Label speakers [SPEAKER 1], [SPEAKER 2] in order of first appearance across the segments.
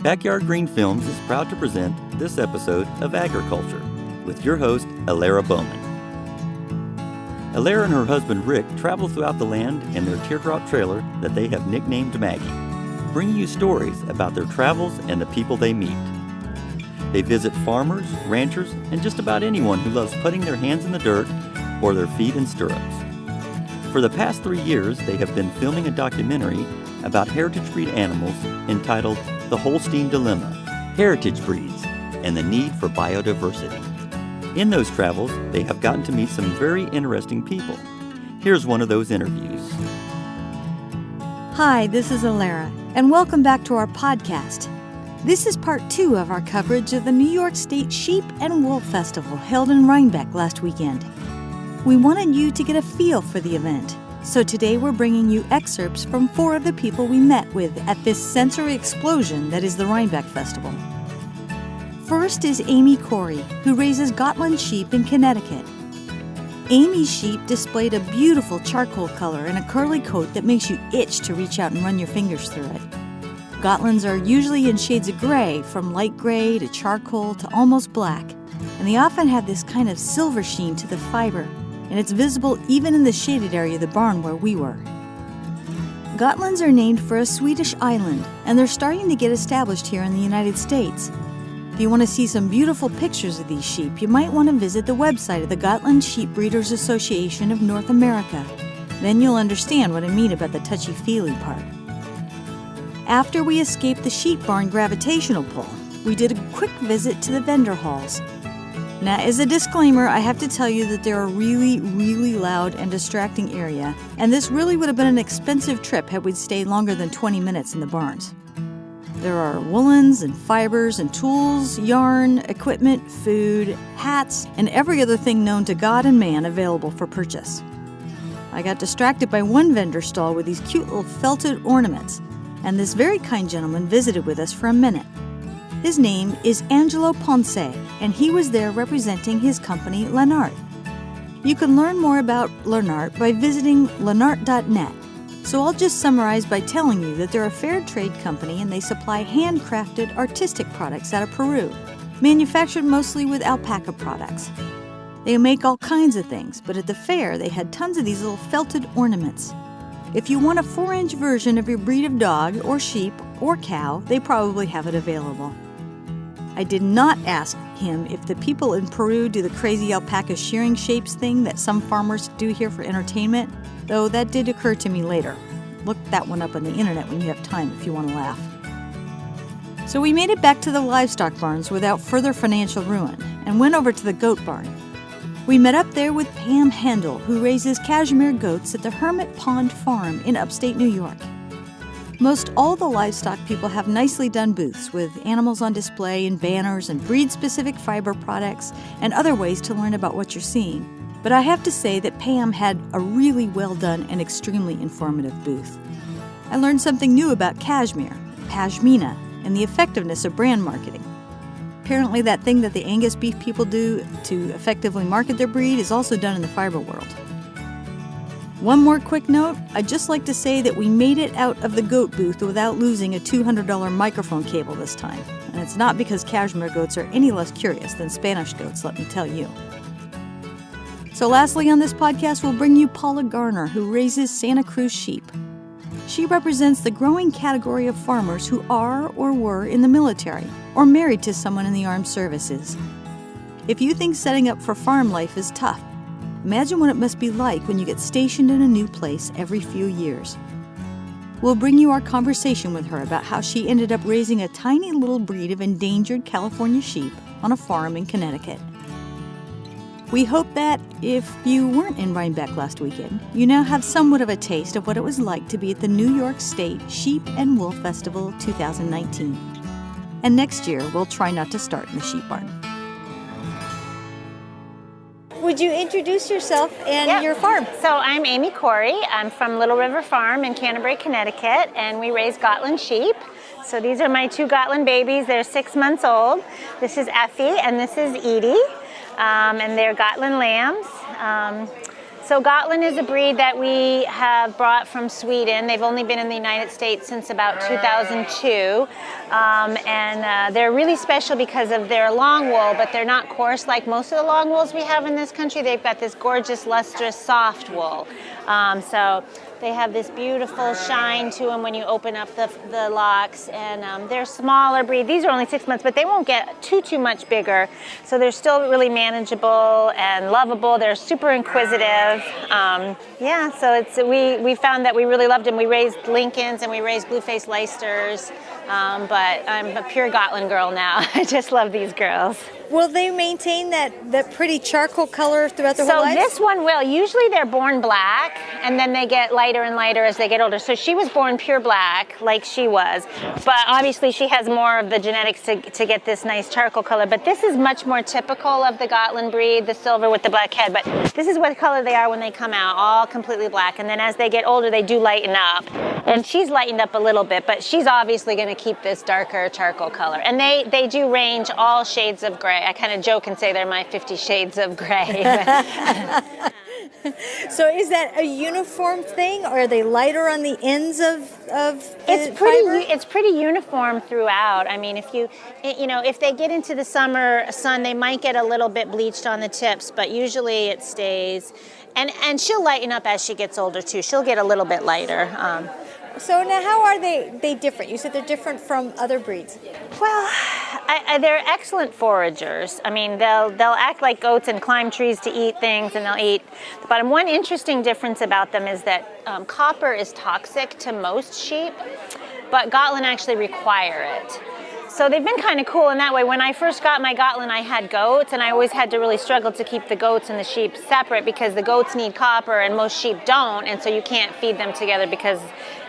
[SPEAKER 1] Backyard Green Films is proud to present this episode of Agri-Culture with your host, Alara Bowman. Alara and her husband Rick travel throughout the land in their teardrop trailer that they have nicknamed Maggie, bringing you stories about their travels and the people they meet. They visit farmers, ranchers, and just about anyone who loves putting their hands in the dirt or their feet in stirrups. For the past 3 years, they have been filming a documentary about heritage breed animals entitled The Holstein Dilemma, Heritage Breeds, and the Need for Biodiversity. In those travels, they have gotten to meet some very interesting people. Here's one of those interviews.
[SPEAKER 2] Hi, this is Alara, and welcome back to our podcast. This is part 2 of our coverage of the New York State Sheep and Wool Festival held in Rhinebeck last weekend. We wanted you to get a feel for the event, so today we're bringing you excerpts from 4 of the people we met with at this sensory explosion that is the Rhinebeck Festival. First is Amy Quarry, who raises Gatlin sheep in Connecticut. Amy's sheep displayed a beautiful charcoal color and a curly coat that makes you itch to reach out and run your fingers through it. Gatlins are usually in shades of gray, from light gray to charcoal to almost black, and they often have this kind of silver sheen to the fiber, and it's visible even in the shaded area of the barn where we were. Gatlins are named for a Swedish island, and they're starting to get established here in the United States. If you want to see some beautiful pictures of these sheep, you might want to visit the website of the Gotland Sheep Breeders Association of North America. Then you'll understand what I mean about the touchy-feely part. After we escaped the sheep barn gravitational pull, we did a quick visit to the vendor halls. Now, as a disclaimer, I have to tell you that they're a really loud and distracting area, and this really would have been an expensive trip had we stayed longer than 20 minutes in the barns. There are woolens and fibers and tools, yarn, equipment, food, hats, and every other thing known to God and man available for purchase. I got distracted by one vendor stall with these cute little felted ornaments, and this very kind gentleman visited with us for a minute. His name is Angelo Ponce, and he was there representing his company, Lanart. You can learn more about Lanart by visiting lanart.net. So I'll just summarize by telling you that they're a fair trade company and they supply handcrafted artistic products out of Peru, manufactured mostly with alpaca products. They make all kinds of things, but at the fair they had tons of these little felted ornaments. If you want a 4-inch version of your breed of dog or sheep or cow, they probably have it available. I did not ask him if the people in Peru do the crazy alpaca shearing shapes thing that some farmers do here for entertainment, though that did occur to me later. Look that one up on the internet when you have time if you want to laugh. So we made it back to the livestock barns without further financial ruin and went over to the goat barn. We met up there with Pam Haendle, who raises cashmere goats at the Hermit Pond Farm in upstate New York. Most all the livestock people have nicely done booths with animals on display and banners and breed-specific fiber products and other ways to learn about what you're seeing. But I have to say that Pam had a really well-done and extremely informative booth. I learned something new about cashmere, pashmina, and the effectiveness of brand marketing. Apparently that thing that the Angus beef people do to effectively market their breed is also done in the fiber world. One more quick note, I'd just like to say that we made it out of the goat booth without losing a $200 microphone cable this time. And it's not because cashmere goats are any less curious than Spanish goats, let me tell you. So lastly on this podcast, we'll bring you Paula Garner, who raises Santa Cruz sheep. She represents the growing category of farmers who are or were in the military or married to someone in the armed services. If you think setting up for farm life is tough, imagine what it must be like when you get stationed in a new place every few years. We'll bring you our conversation with her about how she ended up raising a tiny little breed of endangered California sheep on a farm in Connecticut. We hope that, if you weren't in Rhinebeck last weekend, you now have somewhat of a taste of what it was like to be at the New York State Sheep and Wool Festival 2019. And next year, we'll try not to start in the sheep barn. Would you introduce yourself and your farm?
[SPEAKER 3] So I'm Amy Quarry. I'm from Little River Farm in Canterbury, Connecticut, and we raise Gatlin sheep. So these are my 2 Gatlin babies. They're 6 months old. This is Effie and this is Edie. And they're Gatlin Lambs. So Gotland is a breed that we have brought from Sweden. They've only been in the United States since about 2002. And they're really special because of their long wool, but they're not coarse like most of the long wools we have in this country. They've got this gorgeous, lustrous, soft wool. So they have this beautiful shine to them when you open up the locks, and they're smaller breed. These are only 6 months, but they won't get too much bigger. So they're still really manageable and lovable. They're super inquisitive. Yeah, so we found that we really loved them. We raised Lincolns and we raised blue-faced Leicesters, but I'm a pure Gotland girl now. I just love these girls.
[SPEAKER 2] Will they maintain that pretty charcoal color throughout their whole life?
[SPEAKER 3] So this one will. Usually they're born black, and then they get lighter and lighter as they get older. So she was born pure black, like she was. But obviously she has more of the genetics to get this nice charcoal color. But this is much more typical of the Gotland breed, the silver with the black head. But this is what color they are when they come out, all completely black. And then as they get older, they do lighten up. And she's lightened up a little bit, but she's obviously going to keep this darker charcoal color. And they do range all shades of gray. I kind of joke and say they're my 50 shades of gray.
[SPEAKER 2] So is that a uniform thing, or are they lighter on the ends of
[SPEAKER 3] It's pretty uniform throughout. I mean, if they get into the summer sun, they might get a little bit bleached on the tips, but usually it stays. And she'll lighten up as she gets older too. She'll get a little bit lighter.
[SPEAKER 2] So now, how are they different? You said they're different from other breeds.
[SPEAKER 3] Well, they're excellent foragers. I mean, they'll act like goats and climb trees to eat things, and they'll eat. But one interesting difference about them is that copper is toxic to most sheep, but Gotland actually require it. So they've been kind of cool in that way. When I first got my Gotland, I had goats, and I always had to really struggle to keep the goats and the sheep separate because the goats need copper and most sheep don't, and so you can't feed them together because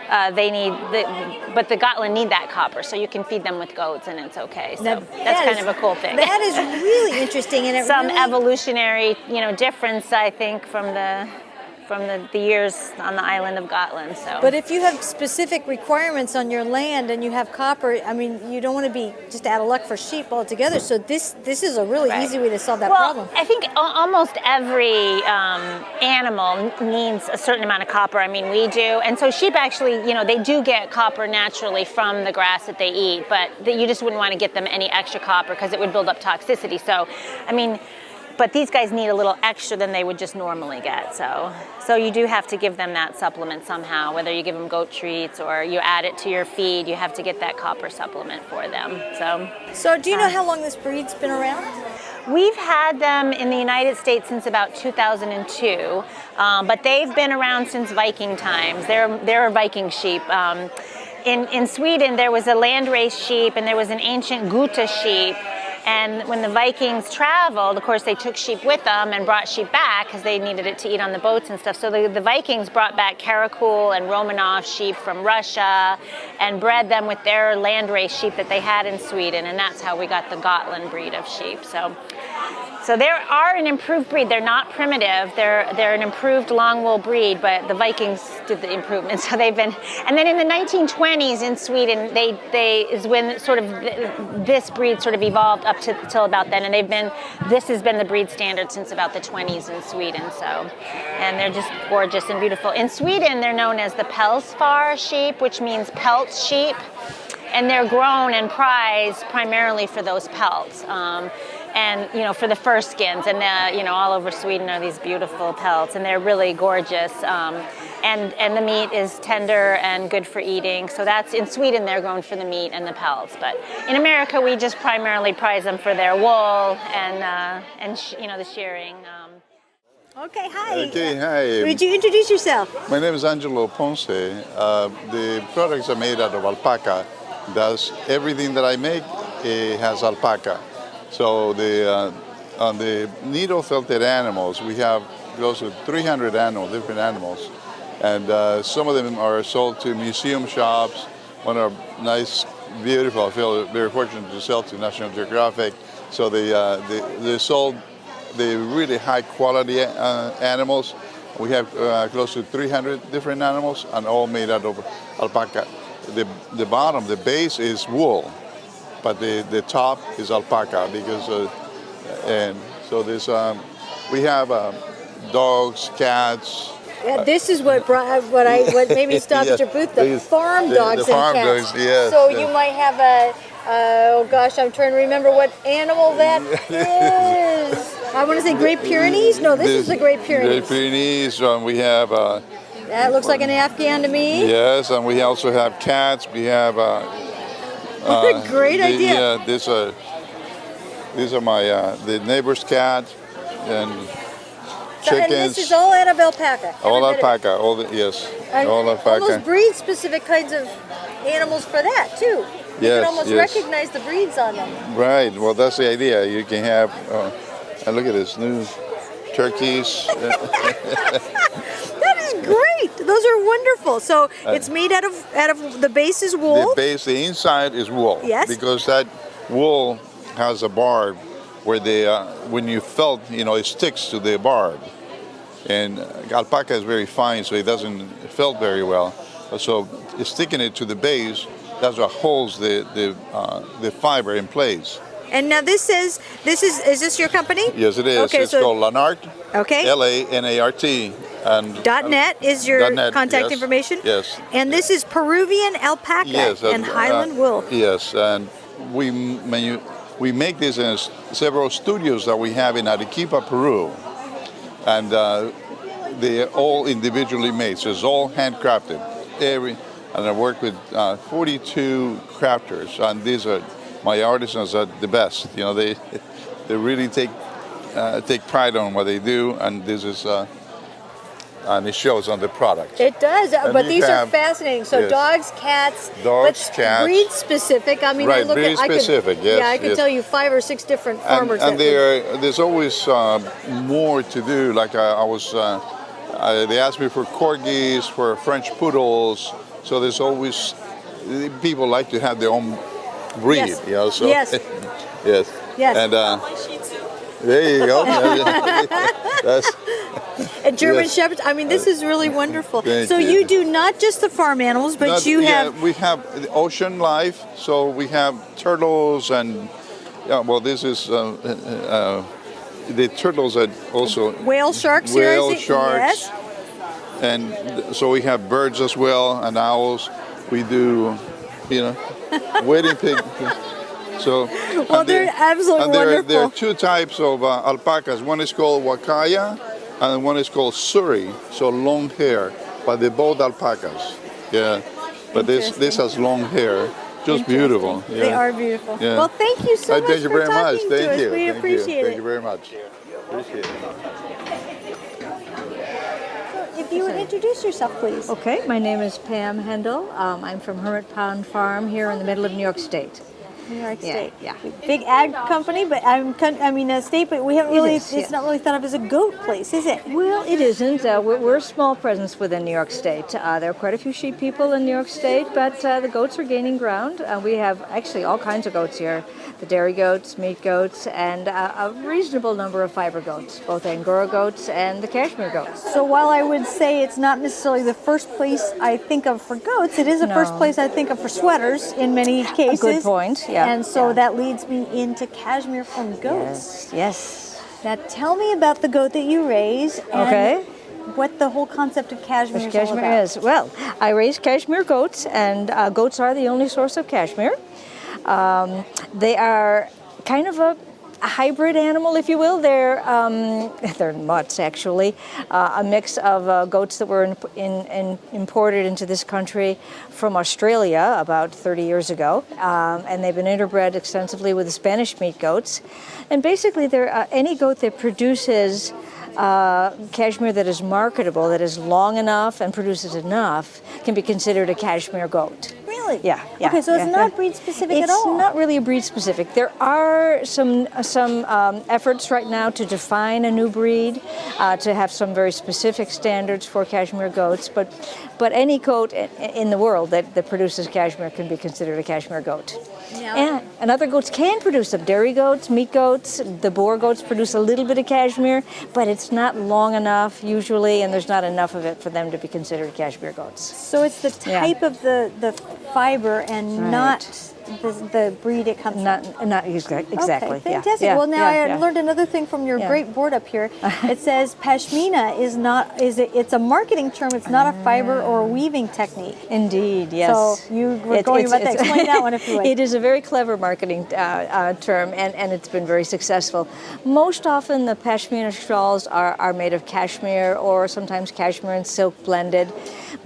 [SPEAKER 3] but the Gotland need that copper, so you can feed them with goats and it's okay. So that's kind of a cool thing.
[SPEAKER 2] That is really interesting, and
[SPEAKER 3] some evolutionary, difference, I think, from the years on the island of Gotland. So.
[SPEAKER 2] But if you have specific requirements on your land and you have copper, I mean, you don't want to be just out of luck for sheep altogether. So this is a really easy way to solve that problem.
[SPEAKER 3] I think almost every animal needs a certain amount of copper. I mean, we do. And so sheep actually, they do get copper naturally from the grass that they eat, but you just wouldn't want to get them any extra copper because it would build up toxicity. So, I mean, but these guys need a little extra than they would just normally get. So you do have to give them that supplement somehow, whether you give them goat treats or you add it to your feed, you have to get that copper supplement for them.
[SPEAKER 2] So do you know how long this breed's been around?
[SPEAKER 3] We've had them in the United States since about 2002, but they've been around since Viking times. They're Viking sheep. In Sweden, there was a landrace sheep and there was an ancient Gutta sheep. And when the Vikings traveled, of course, they took sheep with them and brought sheep back because they needed it to eat on the boats and stuff. So the Vikings brought back Karakul and Romanov sheep from Russia and bred them with their landrace sheep that they had in Sweden. And that's how we got the Gotland breed of sheep. So they are an improved breed. They're not primitive. They're an improved long wool breed, but the Vikings did the improvement. So they've been, and then in the 1920s in Sweden, they is when sort of this breed sort of evolved up till about then, and this has been the breed standard since about the 20s in Sweden. So, and they're just gorgeous and beautiful. In Sweden, they're known as the Pälsfar sheep, which means pelt sheep, and they're grown and prized primarily for those pelts. And for the fur skins, and all over Sweden are these beautiful pelts, and they're really gorgeous. And the meat is tender and good for eating. So that's in Sweden, they're grown for the meat and the pelts. But in America, we just primarily prize them for their wool and the shearing.
[SPEAKER 2] Okay, hi.
[SPEAKER 4] Okay, hi.
[SPEAKER 2] Would you introduce yourself?
[SPEAKER 4] My name is Angelo Ponce. The products are made out of alpaca. Thus, everything that I make has alpaca. So on the needle-felted animals, we have close to 300 different animals. And some of them are sold to museum shops. One are nice, beautiful. I feel very fortunate to sell to National Geographic. So they sold the really high-quality animals. We have close to 300 different animals, and all made out of alpaca. The bottom, the base is wool, but the top is alpaca because, and so this we have dogs, cats.
[SPEAKER 2] Yeah, this is what made me stop at your booth, the farm dogs
[SPEAKER 4] the farm
[SPEAKER 2] and cats.
[SPEAKER 4] dogs, yes.
[SPEAKER 2] So you might have oh gosh, I'm trying to remember what animal that is. I want to say Great Pyrenees? No, this is the Great Pyrenees.
[SPEAKER 4] Great Pyrenees, we have...
[SPEAKER 2] that looks like an Afghan to me.
[SPEAKER 4] Yes, and we also have cats. We have...
[SPEAKER 2] what a great idea.
[SPEAKER 4] Yeah, these are my the neighbor's cat and chickens.
[SPEAKER 2] And this is all out of alpaca.
[SPEAKER 4] All alpaca, all alpaca.
[SPEAKER 2] Almost breed-specific kinds of animals for that, too. You can almost recognize the breeds on them.
[SPEAKER 4] Right, well, that's the idea. You can have, and look at this, new turkeys.
[SPEAKER 2] That is great. Those are wonderful. So it's made out of the base is wool.
[SPEAKER 4] The inside is wool.
[SPEAKER 2] Yes.
[SPEAKER 4] Because that wool has a barb where when you felt, it sticks to the barb. And alpaca is very fine, so it doesn't felt very well. So sticking it to the base, that's what holds the fiber in place.
[SPEAKER 2] And now is this your company?
[SPEAKER 4] Yes, it is.
[SPEAKER 2] Okay,
[SPEAKER 4] it's called Lanart.
[SPEAKER 2] Okay.
[SPEAKER 4] Lanart. And
[SPEAKER 2] .net is your contact
[SPEAKER 4] yes,
[SPEAKER 2] information?
[SPEAKER 4] Yes.
[SPEAKER 2] And this is Peruvian alpaca and Highland wool.
[SPEAKER 4] Yes, and we make this in several studios that we have in Arequipa, Peru. And they're all individually made, so it's all handcrafted. And I work with 42 crafters, and these are my artisans are the best. They really take pride on what they do, and this is and it shows on the product.
[SPEAKER 2] It does, but these are fascinating. So dogs, cats, breed specific. I mean,
[SPEAKER 4] right, breed specific.
[SPEAKER 2] I could tell you 5 or 6 different farmers.
[SPEAKER 4] And there's always more to do. Like they asked me for corgis, for French poodles. So there's always people like to have their own breed.
[SPEAKER 2] Yes.
[SPEAKER 4] So
[SPEAKER 2] yes.
[SPEAKER 4] Yes. And there you go.
[SPEAKER 2] And German Shepherds. I mean, this is really wonderful. So you do not just the farm animals, but you have...
[SPEAKER 4] we have ocean life. So we have turtles and, this is the turtles are also...
[SPEAKER 2] Whale sharks
[SPEAKER 4] here,
[SPEAKER 2] Whale sharks.
[SPEAKER 4] Yes. And so we have birds as well and owls. We do, wedding pig. So,
[SPEAKER 2] they're absolutely wonderful.
[SPEAKER 4] There are 2 types of alpacas. One is called wakaya, and one is called suri, so long hair. But they're both alpacas. Yeah. But this has long hair. Just beautiful. Yeah.
[SPEAKER 2] They are beautiful.
[SPEAKER 4] Yeah.
[SPEAKER 2] Well, thank you so much
[SPEAKER 4] for
[SPEAKER 2] talking
[SPEAKER 4] much.
[SPEAKER 2] to
[SPEAKER 4] Thank
[SPEAKER 2] us.
[SPEAKER 4] you.
[SPEAKER 2] We appreciate it.
[SPEAKER 4] Thank you very much. Appreciate it.
[SPEAKER 2] If you would introduce yourself, please.
[SPEAKER 5] Okay, my name is Pam Haendle. I'm from Hermit Farm here in the middle of New York State.
[SPEAKER 2] New York State.
[SPEAKER 5] Yeah.
[SPEAKER 2] Big ag company, but a state, but we haven't really. It's not really thought of as a goat place, is it?
[SPEAKER 5] Well, it isn't. We're a small presence within New York State. There are quite a few sheep people in New York State, but the goats are gaining ground. We have actually all kinds of goats here: the dairy goats, meat goats, and a reasonable number of fiber goats, both Angora goats and the cashmere goats.
[SPEAKER 2] So while I would say it's not necessarily the first place I think of for goats, it is the first place I think of for sweaters in many cases.
[SPEAKER 5] A good point. Yeah.
[SPEAKER 2] And so that leads me into cashmere from goats.
[SPEAKER 5] Yes.
[SPEAKER 2] Now tell me about the goat that you raise and what the whole concept of cashmere is all about.
[SPEAKER 5] Is. Well, I raise cashmere goats, and goats are the only source of cashmere. They are kind of a hybrid animal, if you will. They're mutts, actually, a mix of goats that were imported into this country from Australia about 30 years ago, and they've been interbred extensively with the Spanish meat goats. And basically, they're any goat that produces cashmere that is marketable, that is long enough and produces enough, can be considered a cashmere goat.
[SPEAKER 2] Really?
[SPEAKER 5] Yeah.
[SPEAKER 2] Okay, so it's not breed specific at all.
[SPEAKER 5] It's not really a breed specific. There are some efforts right now to define a new breed, to have some very specific standards for cashmere goats. But any goat in the world that produces cashmere can be considered a cashmere goat.
[SPEAKER 2] Yeah.
[SPEAKER 5] And other goats can produce them. Dairy goats, meat goats, the boar goats produce a little bit of cashmere, but it's not long enough usually, and there's not enough of it for them to be considered cashmere goats.
[SPEAKER 2] So it's the type of the fiber and not the breed it comes from?
[SPEAKER 5] Not exactly.
[SPEAKER 2] Okay, fantastic.
[SPEAKER 5] Yeah,
[SPEAKER 2] Well, now
[SPEAKER 5] yeah,
[SPEAKER 2] I learned another thing from your great board up here. It says pashmina it's a marketing term. It's not a fiber or weaving technique.
[SPEAKER 5] Indeed, yes.
[SPEAKER 2] So you were going about that. Explain that one if you would.
[SPEAKER 5] It is a very clever marketing term, and it's been very successful. Most often the pashmina shawls are made of cashmere or sometimes cashmere and silk blended,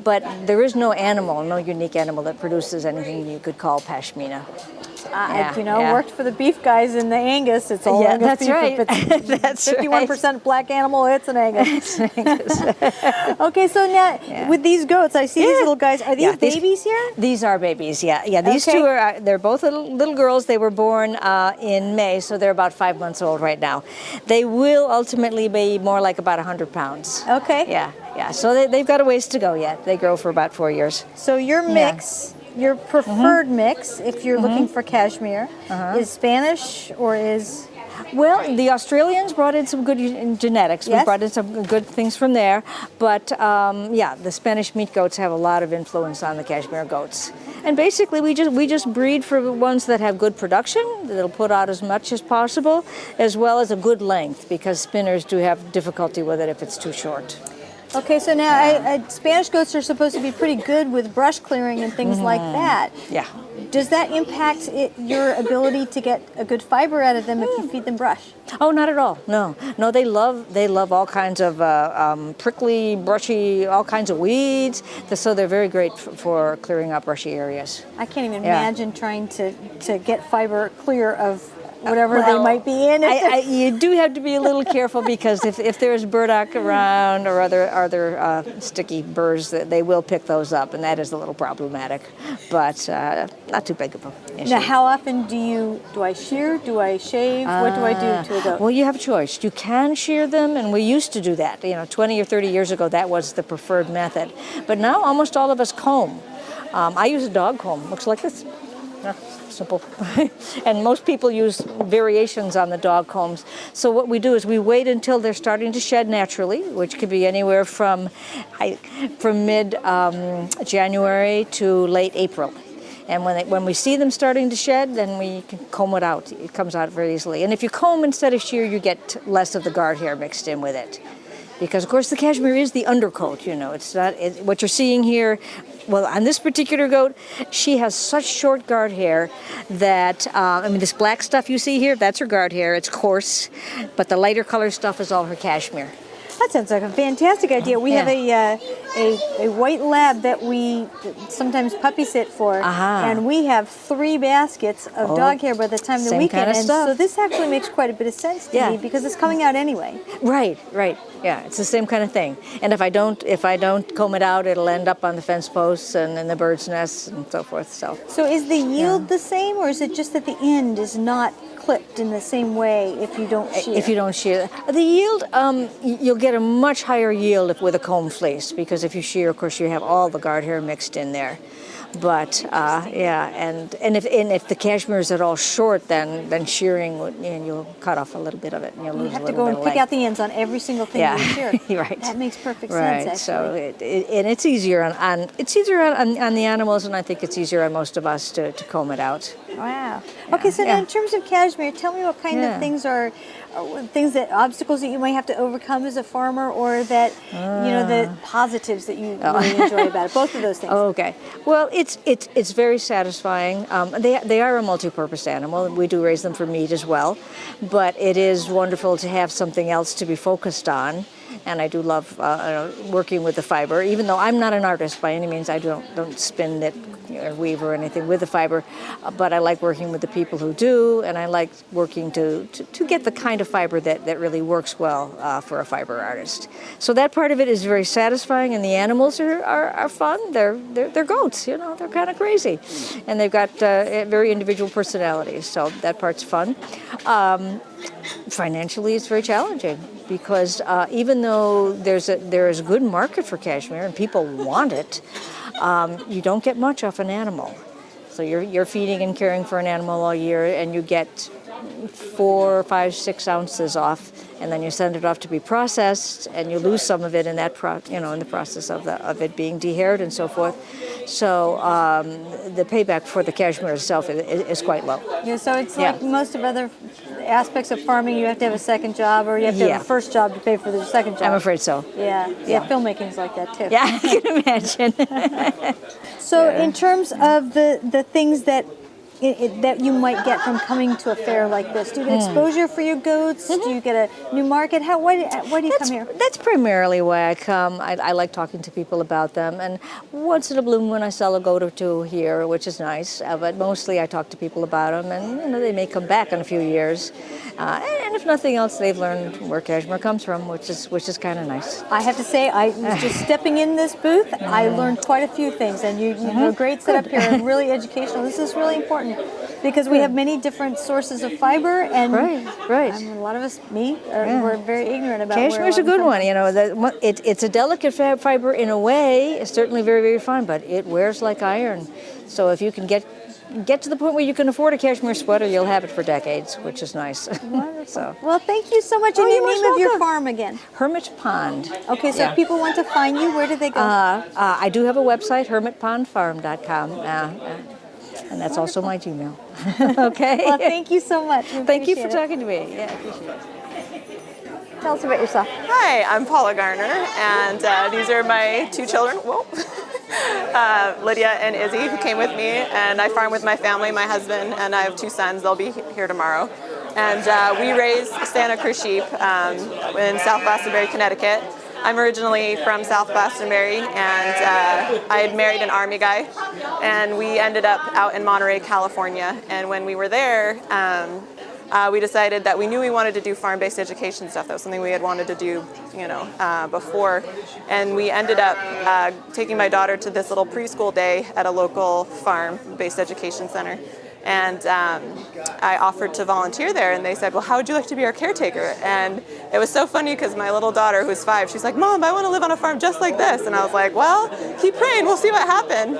[SPEAKER 5] but there is no unique animal that produces anything you could call pashmina.
[SPEAKER 2] Worked for the beef guys in the Angus. It's all Angus
[SPEAKER 5] that's
[SPEAKER 2] beef.
[SPEAKER 5] right.
[SPEAKER 2] If it's
[SPEAKER 5] That's
[SPEAKER 2] 51% black animal, it's an Angus. Okay, so now with these goats, I see these little guys. Are these babies here?
[SPEAKER 5] These are babies, yeah. These two they're both little girls. They were born in May, so they're about 5 months old right now. They will ultimately be more like about 100 pounds.
[SPEAKER 2] Okay.
[SPEAKER 5] Yeah. So they've got a ways to go yet. They grow for about 4 years.
[SPEAKER 2] So your mix... Your preferred mix, if you're looking for cashmere, is Spanish or is...
[SPEAKER 5] Well, the Australians brought in some good genetics.
[SPEAKER 2] Yes.
[SPEAKER 5] We brought in some good things from there. But, the Spanish meat goats have a lot of influence on the cashmere goats. And basically, we just breed for the ones that have good production, that'll put out as much as possible, as well as a good length, because spinners do have difficulty with it if it's too short.
[SPEAKER 2] Okay, so now Spanish goats are supposed to be pretty good with brush clearing and things like that.
[SPEAKER 5] Yeah.
[SPEAKER 2] Does that impact your ability to get a good fiber out of them if you feed them brush?
[SPEAKER 5] Oh, not at all. No, they love all kinds of prickly, brushy, all kinds of weeds. So they're very great for clearing up brushy areas.
[SPEAKER 2] I can't even imagine trying to get fiber clear of whatever they might be in.
[SPEAKER 5] You do have to be a little careful because if there's burdock around or other sticky burrs, they will pick those up, and that is a little problematic, but not too big of an issue.
[SPEAKER 2] Now, how often do I shear? Do I shave? What do I do to a goat?
[SPEAKER 5] Well, you have a choice. You can shear them, and we used to do that. 20 or 30 years ago, that was the preferred method. But now almost all of us comb. I use a dog comb. Looks like this. Simple. And most people use variations on the dog combs. So what we do is we wait until they're starting to shed naturally, which could be anywhere from mid-January to late April. And when we see them starting to shed, then we can comb it out. It comes out very easily. And if you comb instead of shear, you get less of the guard hair mixed in with it. Because, of course, the cashmere is the undercoat, It's not what you're seeing here. Well, on this particular goat, she has such short guard hair that, this black stuff you see here, that's her guard hair. It's coarse, but the lighter color stuff is all her cashmere.
[SPEAKER 2] That sounds like a fantastic idea. We have a white lab that we sometimes puppy sit for, and we have 3 baskets of dog hair by the time the weekend
[SPEAKER 5] kind of
[SPEAKER 2] ends.
[SPEAKER 5] stuff.
[SPEAKER 2] So this actually makes quite a bit of sense to me because it's coming out anyway.
[SPEAKER 5] Right. Yeah, it's the same kind of thing. And if I don't comb it out, it'll end up on the fence posts and in the birds' nests and so forth. So
[SPEAKER 2] is the yield the same, or is it just that the end is not clipped in the same way if you don't shear?
[SPEAKER 5] If you don't shear. The yield, you'll get a much higher yield with a comb fleece, because if you shear, of course, you have all the guard hair mixed in there. But and if the cashmere is at all short, then shearing you'll cut off a little bit of it, and you'll lose a little bit of
[SPEAKER 2] You have to go and pick out the ends on every single thing you shear.
[SPEAKER 5] Right.
[SPEAKER 2] That makes perfect sense. Actually.
[SPEAKER 5] So it's easier on the animals, and I think it's easier on most of us to comb it out.
[SPEAKER 2] Wow. Okay, so now in terms of cashmere, tell me what kind of things are obstacles that you might have to overcome as a farmer, or that the positives that you really enjoy about it. Both of those things.
[SPEAKER 5] Okay. Well, it's very satisfying. They are a multi-purpose animal. We do raise them for meat as well, but it is wonderful to have something else to be focused on. And I do love working with the fiber, even though I'm not an artist by any means. I don't spin it or weave or anything with the fiber, but I like working with the people who do, and I like working to get the kind of fiber that really works well for a fiber artist. So that part of it is very satisfying, and the animals are fun. They're goats, they're kind of crazy, and they've got very individual personalities. So that part's fun. Financially, it's very challenging, because even though there is a good market for cashmere and people want it, you don't get much off an animal. So you're feeding and caring for an animal all year, and you get 4, 5, 6 ounces off, and then you send it off to be processed, and you lose some of it in that in the process of it being dehaired and so forth. So the payback for the cashmere itself is quite low.
[SPEAKER 2] Yeah, so it's like most of other aspects of farming, you have to have a second job, or you have to have a first job to pay for the second job.
[SPEAKER 5] I'm afraid so.
[SPEAKER 2] Yeah, filmmaking's like that too.
[SPEAKER 5] Yeah, I can imagine.
[SPEAKER 2] So in terms of the things that that you might get from coming to a fair like this, do you get exposure for your goats? Do you get a new market? Why do you come here?
[SPEAKER 5] That's primarily why I come. I like talking to people about them, and once in a blue moon I sell a goat or two here, which is nice. But mostly I talk to people about them, and they may come back in a few years. And if nothing else, they've learned where cashmere comes from, which is kind of nice.
[SPEAKER 2] I have to say, just stepping in this booth, I learned quite a few things, and you have a great setup here and really educational. This is really important because we have many different sources of fiber, and
[SPEAKER 5] right.
[SPEAKER 2] a lot of us, we're very ignorant about
[SPEAKER 5] Cashmere's a good one. It's a delicate fiber in a way. It's certainly very, very fine, but it wears like iron. So if you can get to the point where you can afford a cashmere sweater, you'll have it for decades, which is nice.
[SPEAKER 2] Wonderful. Well, thank you so much. And the name of your farm again?
[SPEAKER 5] Hermit Pond.
[SPEAKER 2] Okay, so if people want to find you, where do they go?
[SPEAKER 5] I do have a website, hermitpondfarm.com, and that's also my Gmail. Okay.
[SPEAKER 2] Well, thank you so much.
[SPEAKER 5] Thank you for talking to me. Yeah, I appreciate it.
[SPEAKER 2] Tell us about yourself.
[SPEAKER 6] Hi, I'm Paula Garner, and these are my two children. Whoa. Lydia and Izzy, who came with me, and I farm with my family, my husband, and I have two sons. They'll be here tomorrow. And we raise Santa Cruz sheep in South Glastonbury, Connecticut. I'm originally from South Glastonbury, and I had married an Army guy, and we ended up out in Monterey, California. And when we were there, we decided that we knew we wanted to do farm-based education stuff. That was something we had wanted to do, before. And we ended up taking my daughter to this little preschool day at a local farm-based education center. And I offered to volunteer there, and they said, well, how would you like to be our caretaker? And it was so funny because my little daughter, who's 5, she's like, Mom, I want to live on a farm just like this. And I was like, well, keep praying, we'll see what happens.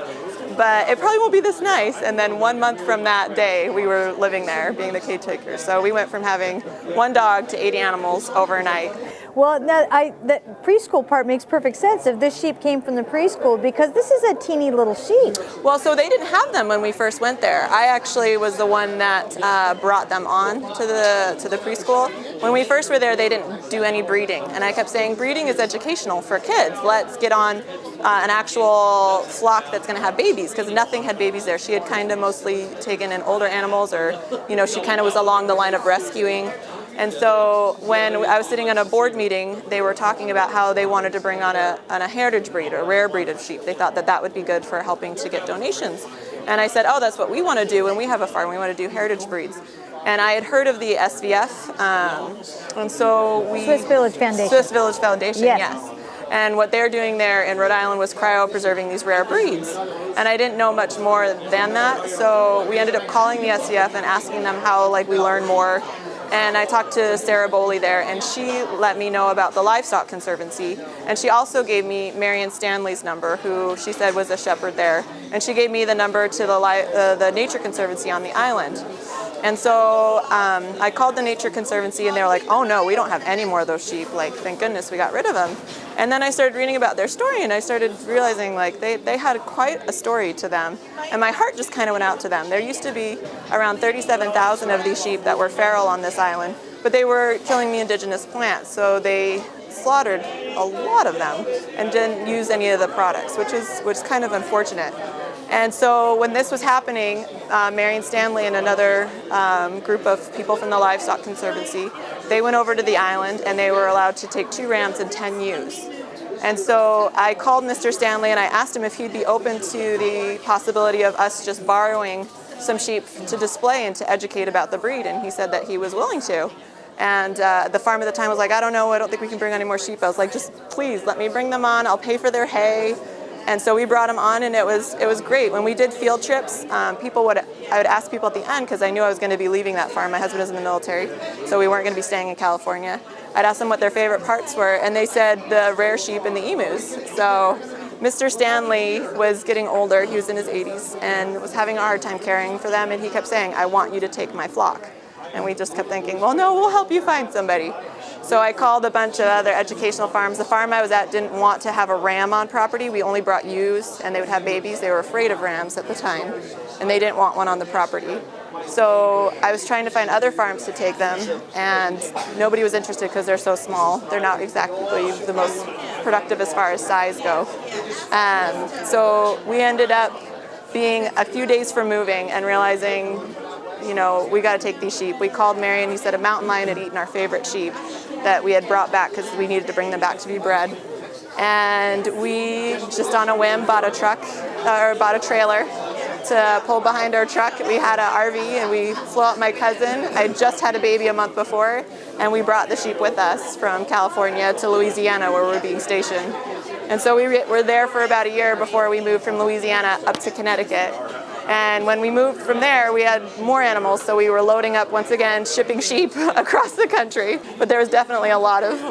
[SPEAKER 6] But it probably won't be this nice. And then 1 month from that day, we were living there, being the caretaker. So we went from having 1 dog to 80 animals overnight.
[SPEAKER 2] Well, the preschool part makes perfect sense if this sheep came from the preschool, because this is a teeny little sheep.
[SPEAKER 6] Well, so they didn't have them when we first went there. I actually was the one that brought them on to the preschool. When we first were there, they didn't do any breeding. And I kept saying, breeding is educational for kids. Let's get on an actual flock that's going to have babies, because nothing had babies there. She had kind of mostly taken in older animals, or, she kind of was along the line of rescuing. And so when I was sitting in a board meeting, they were talking about how they wanted to bring on a heritage breed, or a rare breed of sheep. They thought that would be good for helping to get donations. And I said, oh, that's what we want to do when we have a farm. We want to do heritage breeds. And I had heard of the SVF, and so
[SPEAKER 2] Swiss Village Foundation.
[SPEAKER 6] Swiss Village Foundation, yes. And what they're doing there in Rhode Island was cryopreserving these rare breeds. And I didn't know much more than that, so we ended up calling the SVF and asking them how we learn more. And I talked to Sarah Boley there, and she let me know about the Livestock Conservancy. And she also gave me Marion Stanley's number, who she said was a shepherd there. And she gave me the number to the Nature Conservancy on the island. And so I called the Nature Conservancy, and they were like, oh no, we don't have any more of those sheep. Thank goodness we got rid of them. And then I started reading about their story, and I started realizing they had quite a story to them. And my heart just kind of went out to them. There used to be around 37,000 of these sheep that were feral on this island, but they were killing the indigenous plants. So they slaughtered a lot of them and didn't use any of the products, which is kind of unfortunate. And so when this was happening, Marion Stanley and another group of people from the Livestock Conservancy, they went over to the island, and they were allowed to take 2 rams and 10 ewes. And so I called Mr. Stanley, and I asked him if he'd be open to the possibility of us just borrowing some sheep to display and to educate about the breed, and he said that he was willing to. And the farm at the time was like, I don't know, I don't think we can bring any more sheep. I was like, just please let me bring them on, I'll pay for their hay. And so we brought them on, and it was great. When we did field trips, I would ask people at the end, because I knew I was going to be leaving that farm. My husband is in the military, so we weren't going to be staying in California. I'd ask them what their favorite parts were, and they said the rare sheep and the emus. So Mr. Stanley was getting older. He was in his 80s and was having a hard time caring for them, and he kept saying, I want you to take my flock. And we just kept thinking, well, no, we'll help you find somebody. So I called a bunch of other educational farms. The farm I was at didn't want to have a ram on property. We only brought ewes, and they would have babies. They were afraid of rams at the time, and they didn't want one on the property. So I was trying to find other farms to take them, and nobody was interested because they're so small. They're not exactly the most productive as far as size go. So we ended up being a few days from moving and realizing, we got to take these sheep. We called Mary, and he said a mountain lion had eaten our favorite sheep that we had brought back because we needed to bring them back to be bred. And we just on a whim bought a trailer to pull behind our truck. We had an RV, and we flew out my cousin. I just had a baby a month before, and we brought the sheep with us from California to Louisiana, where we're being stationed. And so we were there for about a year before we moved from Louisiana up to Connecticut. And when we moved from there, we had more animals, so we were loading up once again, shipping sheep across the country. But there was definitely a lot of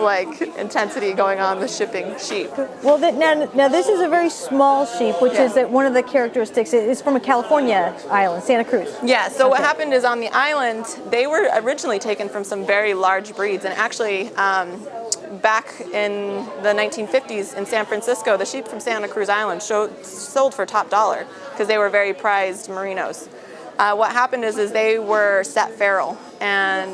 [SPEAKER 6] intensity going on with shipping sheep.
[SPEAKER 2] Well, now this is a very small sheep, which is that one of the characteristics. It's from a California island, Santa Cruz.
[SPEAKER 6] Yeah. So what happened is on the island, they were originally taken from some very large breeds, and actually. Back in the 1950s in San Francisco, the sheep from Santa Cruz Island sold for top dollar because they were very prized merinos. What happened is they were set feral, and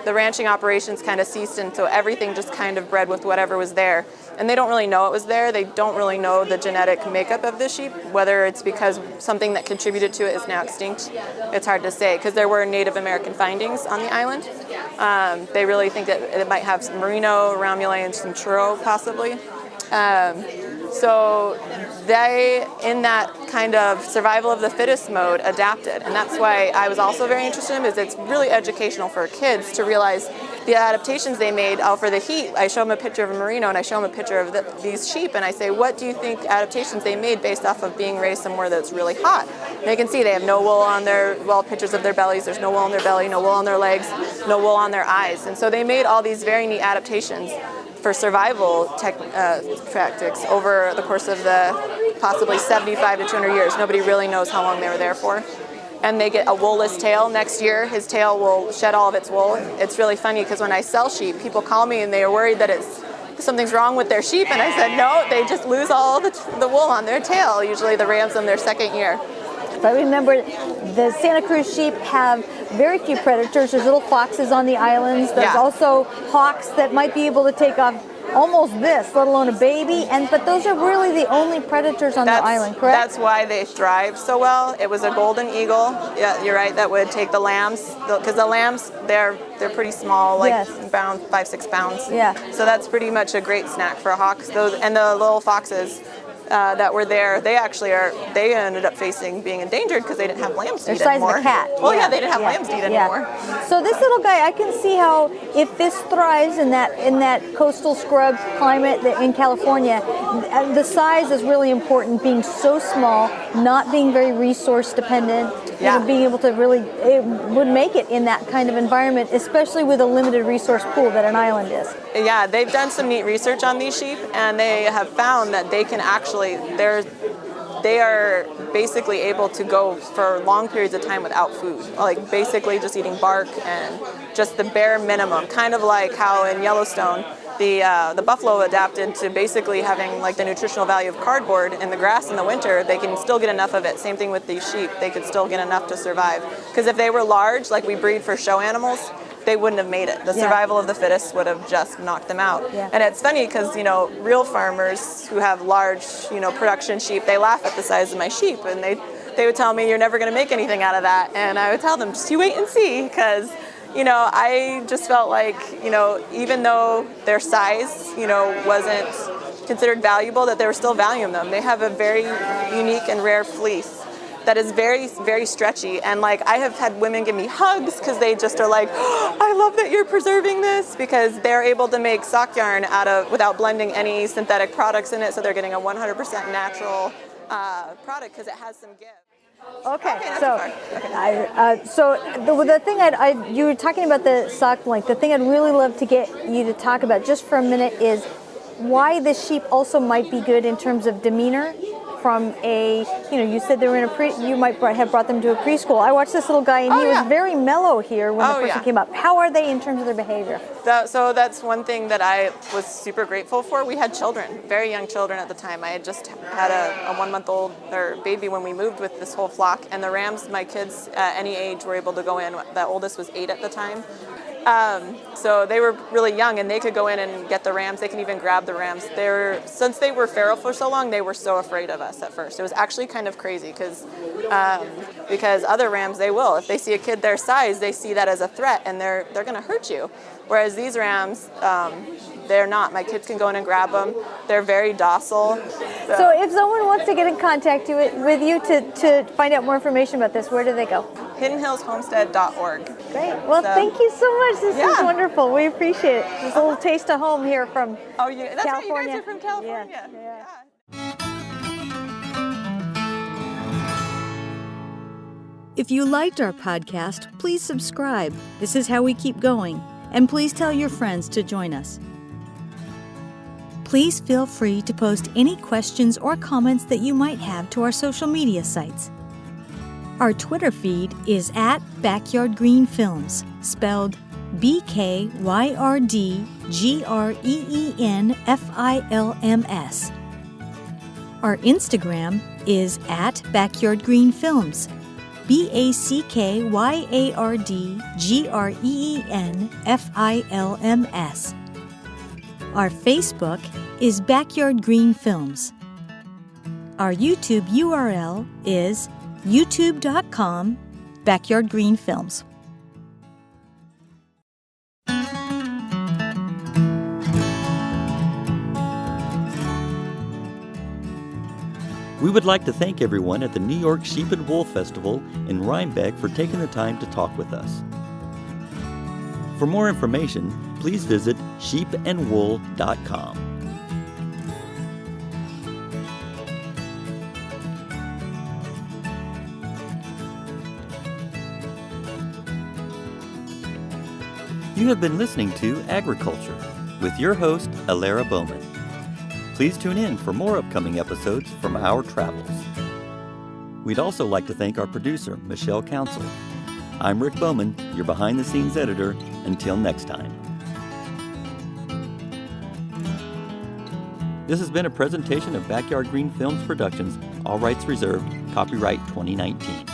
[SPEAKER 6] the ranching operations kind of ceased, and so everything just kind of bred with whatever was there. And they don't really know it was there. They don't really know the genetic makeup of the sheep, whether it's because something that contributed to it is now extinct. It's hard to say because there were Native American findings on the island. They really think that it might have some merino, romulet, and some churro possibly. So they, in that kind of survival of the fittest mode, adapted. And that's why I was also very interested in it, is it's really educational for kids to realize the adaptations they made for the heat. I show them a picture of a merino, and I show them a picture of these sheep, and I say, what do you think adaptations they made based off of being raised somewhere that's really hot? And they can see they have no wool on pictures of their bellies, there's no wool on their belly, no wool on their legs, no wool on their eyes. And so they made all these very neat adaptations for survival tactics over the course of the possibly 75 to 200 years. Nobody really knows how long they were there for. And they get a woolless tail. Next year, his tail will shed all of its wool. It's really funny because when I sell sheep, people call me and they are worried that something's wrong with their sheep. And I said, no, they just lose all the wool on their tail, usually the rams in their second year.
[SPEAKER 2] But remember, the Santa Cruz sheep have very few predators. There's little foxes on the islands. There's also hawks that might be able to take off almost this, let alone a baby. But those are really the only predators on the island, correct?
[SPEAKER 6] That's why they thrive so well. It was a golden eagle. Yeah, you're right. That would take the lambs, because the lambs they're pretty small, bound 5-6 pounds.
[SPEAKER 2] Yeah.
[SPEAKER 6] So that's pretty much a great snack for hawks. And the little foxes that were there, they ended up being endangered because they didn't have lambs to eat anymore.
[SPEAKER 2] They're size of a cat.
[SPEAKER 6] Well, they didn't have lambs to eat anymore.
[SPEAKER 2] So this little guy, I can see how if this thrives in that coastal scrub climate in California, the size is really important. Being so small, not being very resource dependent, being able to it would make it in that kind of environment, especially with a limited resource pool that an island is.
[SPEAKER 6] Yeah, they've done some neat research on these sheep, and they have found that they can actually, they are basically able to go for long periods of time without food, like basically just eating bark and just the bare minimum, kind of like how in Yellowstone the buffalo adapted to basically having like the nutritional value of cardboard in the grass in the winter. They can still get enough of it. Same thing with these sheep. They could still get enough to survive. Because if they were large, like we breed for show animals, they wouldn't have made it. The survival of the fittest would have just knocked them out.
[SPEAKER 2] Yeah.
[SPEAKER 6] And it's funny because, real farmers who have large, production sheep, they laugh at the size of my sheep, and they would tell me, you're never going to make anything out of that. And I would tell them, just you wait and see, because I just felt like, even though their size, wasn't considered valuable, that they were still valuing them. They have a very unique and rare fleece that is very, very stretchy. And I have had women give me hugs because they just are like, oh, I love that you're preserving this, because they're able to make sock yarn without blending any synthetic products in it. So they're getting a 100% natural product because it has some give.
[SPEAKER 2] Okay,
[SPEAKER 6] so
[SPEAKER 2] the thing you were talking about the sock length. The thing I'd really love to get you to talk about just for a minute is why the sheep also might be good in terms of demeanor from you said they were in you might have brought them to a preschool. I watched this little guy and he was very mellow here when the person came up. How are they in terms of their behavior?
[SPEAKER 6] So that's one thing that I was super grateful for. We had children, very young children at the time. I had just had a 1-month-old or baby when we moved with this whole flock, and the rams, my kids at any age were able to go in. The oldest was 8 at the time. So they were really young, and they could go in and get the rams. They can even grab the rams. Since they were feral for so long, they were so afraid of us at first. It was actually kind of crazy because other rams, they will. If they see a kid their size, they see that as a threat, and they're going to hurt you. Whereas these rams, they're not. My kids can go in and grab them. They're very docile.
[SPEAKER 2] So if someone wants to get in contact with you to find out more information about this, where do they go?
[SPEAKER 6] HiddenHillsHomestead.org.
[SPEAKER 2] Great. Well, thank you so much. This is wonderful. We appreciate it. This little taste of home here from
[SPEAKER 6] California. That's right. You guys are from California.
[SPEAKER 2] Yeah. If you liked our podcast, please subscribe. This is how we keep going. And please tell your friends to join us. Please feel free to post any questions or comments that you might have to our social media sites. Our Twitter feed is at Backyard Green Films, spelled BKYRDGREENFILMS. Our Instagram is at Backyard Green Films, BACKYARDGREENFILMS. Our Facebook is Backyard Green Films. Our YouTube URL is youtube.com/Backyard Green Films.
[SPEAKER 1] We would like to thank everyone at the New York Sheep and Wool Festival in Rhinebeck for taking the time to talk with us. For more information, please visit sheepandwool.com. You have been listening to Agri-Culture with your host, Alara Bowman. Please tune in for more upcoming episodes from our travels. We'd also like to thank our producer, Michelle Council. I'm Rick Bowman, your behind-the-scenes editor. Until next time. This has been a presentation of Backyard Green Films Productions, all rights reserved, copyright 2019.